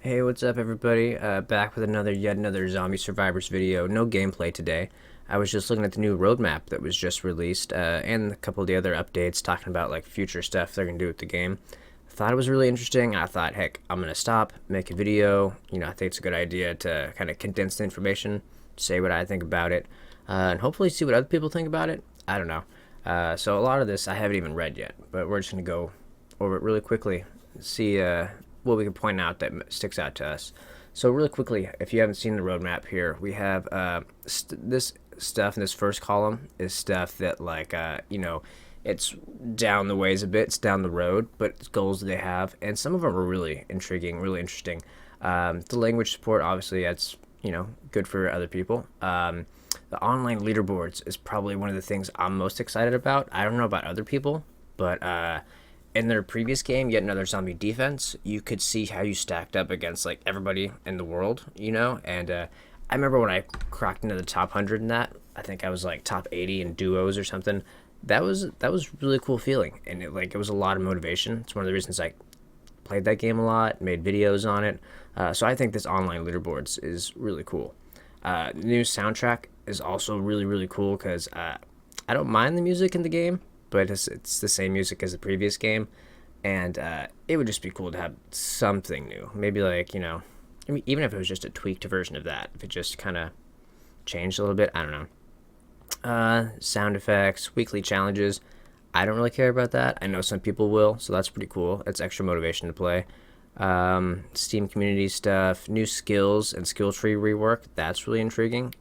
Hey, what's up, everybody? Back with yet another Zombie Survivors video. No gameplay today. I was just looking at the new roadmap that was just released, and a couple of the other updates talking about like future stuff they're gonna do with the game. I thought it was really interesting, and I thought, heck, I'm gonna stop, make a video. I think it's a good idea to kind of condense the information, say what I think about it, and hopefully see what other people think about it. I don't know. So a lot of this I haven't even read yet, but we're just gonna go over it really quickly, see what we can point out that sticks out to us. So really quickly, if you haven't seen the roadmap here, we have this stuff in this first column is stuff that it's down the ways a bit, it's down the road, but it's goals that they have, and some of them are really intriguing, really interesting. The language support, obviously, that's good for other people. The online leaderboards is probably one of the things I'm most excited about. I don't know about other people, but in their previous game, Yet Another Zombie Defense, you could see how you stacked up against like everybody in the world, and I remember when I cracked into the top 100 in that. I think I was like top 80 in duos or something. That was really cool feeling, and it was a lot of motivation. It's one of the reasons I played that game a lot, made videos on it. So I think this online leaderboards is really cool. The new soundtrack is also really, really cool because I don't mind the music in the game, but it's the same music as the previous game, and it would just be cool to have something new. Maybe I mean, even if it was just a tweaked version of that, if it just kind of changed a little bit, I don't know. Sound effects, weekly challenges. I don't really care about that. I know some people will, so that's pretty cool. It's extra motivation to play. Steam community stuff, new skills and skill tree rework. That's really intriguing.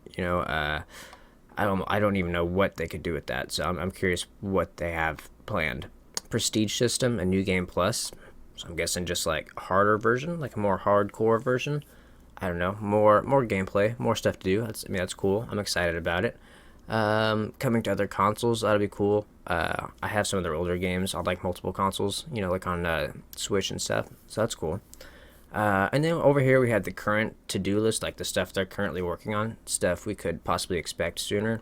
I don't even know what they could do with that, so I'm curious what they have planned. Prestige system, a new game plus. So I'm guessing just like a harder version, like a more hardcore version. I don't know, more gameplay, more stuff to do. That's cool. I'm excited about it. Coming to other consoles, that'll be cool. I have some of their older games on like multiple consoles, like on Switch and stuff. So that's cool. And then over here we have the current to-do list, like the stuff they're currently working on, stuff we could possibly expect sooner.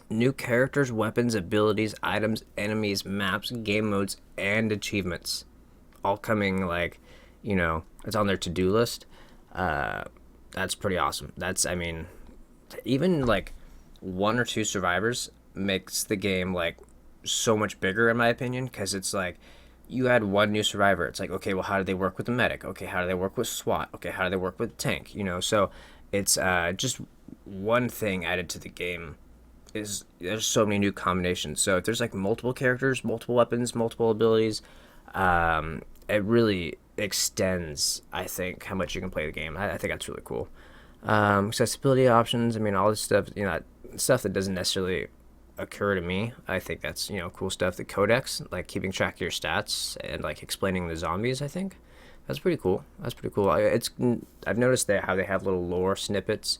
New characters, weapons, abilities, items, enemies, maps, game modes, and achievements. All coming it's on their to-do list. That's pretty awesome. I mean, even like one or two survivors makes the game like so much bigger in my opinion, because it's like you add one new survivor, it's like, okay, well, how do they work with the medic? Okay, how do they work with SWAT? Okay, how do they work with tank? So it's just one thing added to the game. There's so many new combinations. So if there's like multiple characters, multiple weapons, multiple abilities, it really extends, I think, how much you can play the game. I think that's really cool. Accessibility options, I mean, all this stuff, stuff that doesn't necessarily occur to me. I think that's cool stuff. The codex, like keeping track of your stats and like explaining the zombies, I think that's pretty cool. I've noticed that how they have little lore snippets.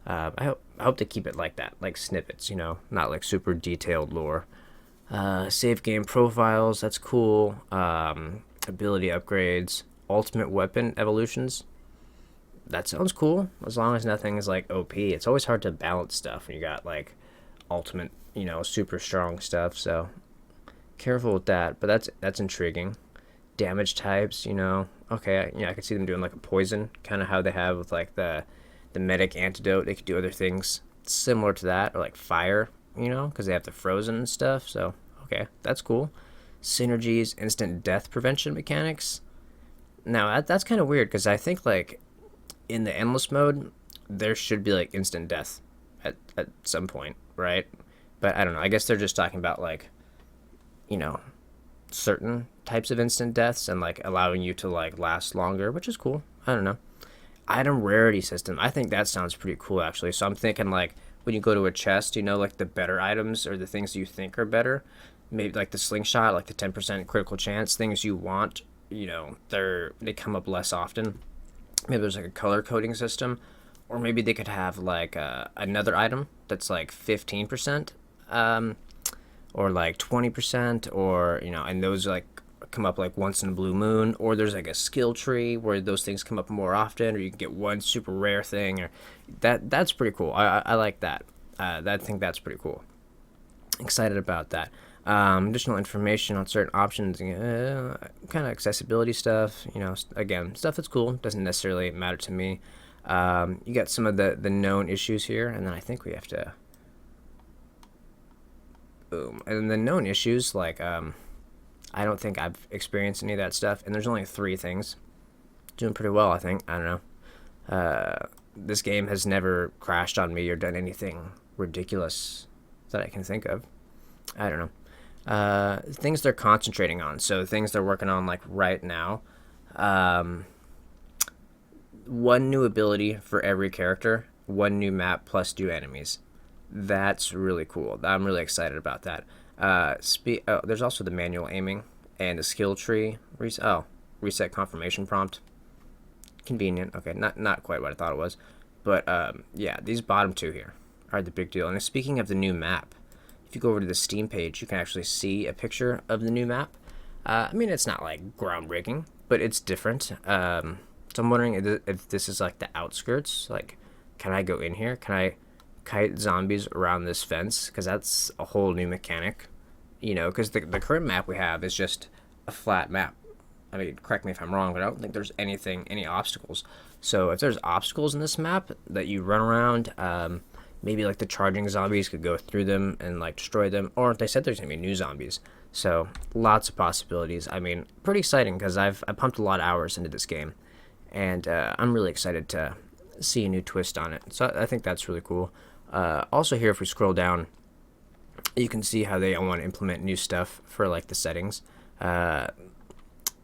I hope they keep it like that, like snippets, not like super detailed lore. Save game profiles, that's cool. Ability upgrades, ultimate weapon evolutions. That sounds cool, as long as nothing is like OP. It's always hard to balance stuff when you got like ultimate, super strong stuff. So careful with that. But that's intriguing. Damage types, okay, I could see them doing like a poison, kind of how they have with like the medic antidote. They could do other things similar to that, or like fire, because they have the frozen and stuff. So okay, that's cool. Synergies, instant death prevention mechanics. Now that's kind of weird, because I think like in the endless mode there should be like instant death at some point, right? But I don't know. I guess they're just talking about like you know certain types of instant deaths and like allowing you to like last longer, which is cool. I don't know. Item rarity system. I think that sounds pretty cool actually. So I'm thinking like when you go to a chest, like the better items or the things you think are better, maybe like the slingshot, like the 10% critical chance things you want, they come up less often. Maybe there's like a color coding system, or maybe they could have like another item that's like 15%, or like 20%, or and those like come up like once in a blue moon, or there's like a skill tree where those things come up more often, or you can get one super rare thing, or that's pretty cool. I like that. I think that's pretty cool. Excited about that. Additional information on certain options, kind of accessibility stuff. Again, stuff that's cool, doesn't necessarily matter to me. You got some of the known issues here, and then I think we have to. Boom. And the known issues, like, I don't think I've experienced any of that stuff, and there's only 3 things. Doing pretty well, I think. I don't know. This game has never crashed on me or done anything ridiculous that I can think of. I don't know. Things they're concentrating on. So things they're working on like right now. One new ability for every character, one new map plus new enemies. That's really cool. I'm really excited about that. There's also the manual aiming and the skill tree. Reset confirmation prompt. Convenient. Okay, not quite what I thought it was. But yeah, these bottom 2 here are the big deal. And speaking of the new map, if you go over to the Steam page, you can actually see a picture of the new map. I mean, it's not like groundbreaking, but it's different. So I'm wondering if this is like the outskirts. Like, can I go in here? Can I kite zombies around this fence? Because that's a whole new mechanic. Because the current map we have is just a flat map. I mean, correct me if I'm wrong, but I don't think there's any obstacles. So if there's obstacles in this map that you run around, maybe like the charging zombies could go through them and like destroy them, or they said there's gonna be new zombies. So lots of possibilities. I mean, pretty exciting because I pumped a lot of hours into this game, and I'm really excited to see a new twist on it. So I think that's really cool. Also here, if we scroll down, you can see how they want to implement new stuff for like the settings.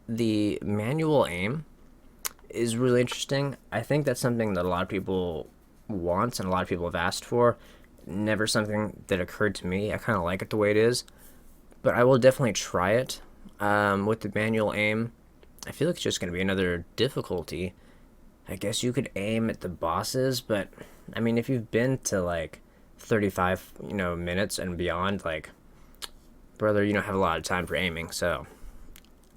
The manual aim is really interesting. I think that's something that a lot of people want and a lot of people have asked for. Never something that occurred to me. I kind of like it the way it is, but I will definitely try it. With the manual aim, I feel like it's just going to be another difficulty. I guess you could aim at the bosses, but I mean, if you've been to like 35, minutes and beyond, like, brother, you don't have a lot of time for aiming, so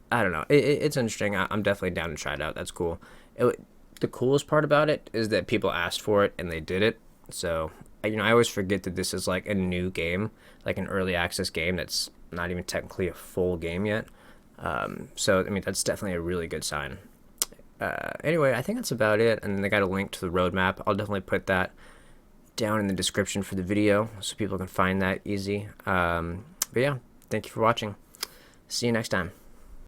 I don't know. It's interesting. I'm definitely down to try it out. That's cool. The coolest part about it is that people asked for it and they did it. So, I always forget that this is like a new game, like an early access game that's not even technically a full game yet. So, I mean, that's definitely a really good sign. Anyway, I think that's about it. And they got a link to the roadmap. I'll definitely put that down in the description for the video so people can find that easy. But yeah, thank you for watching. See you next time.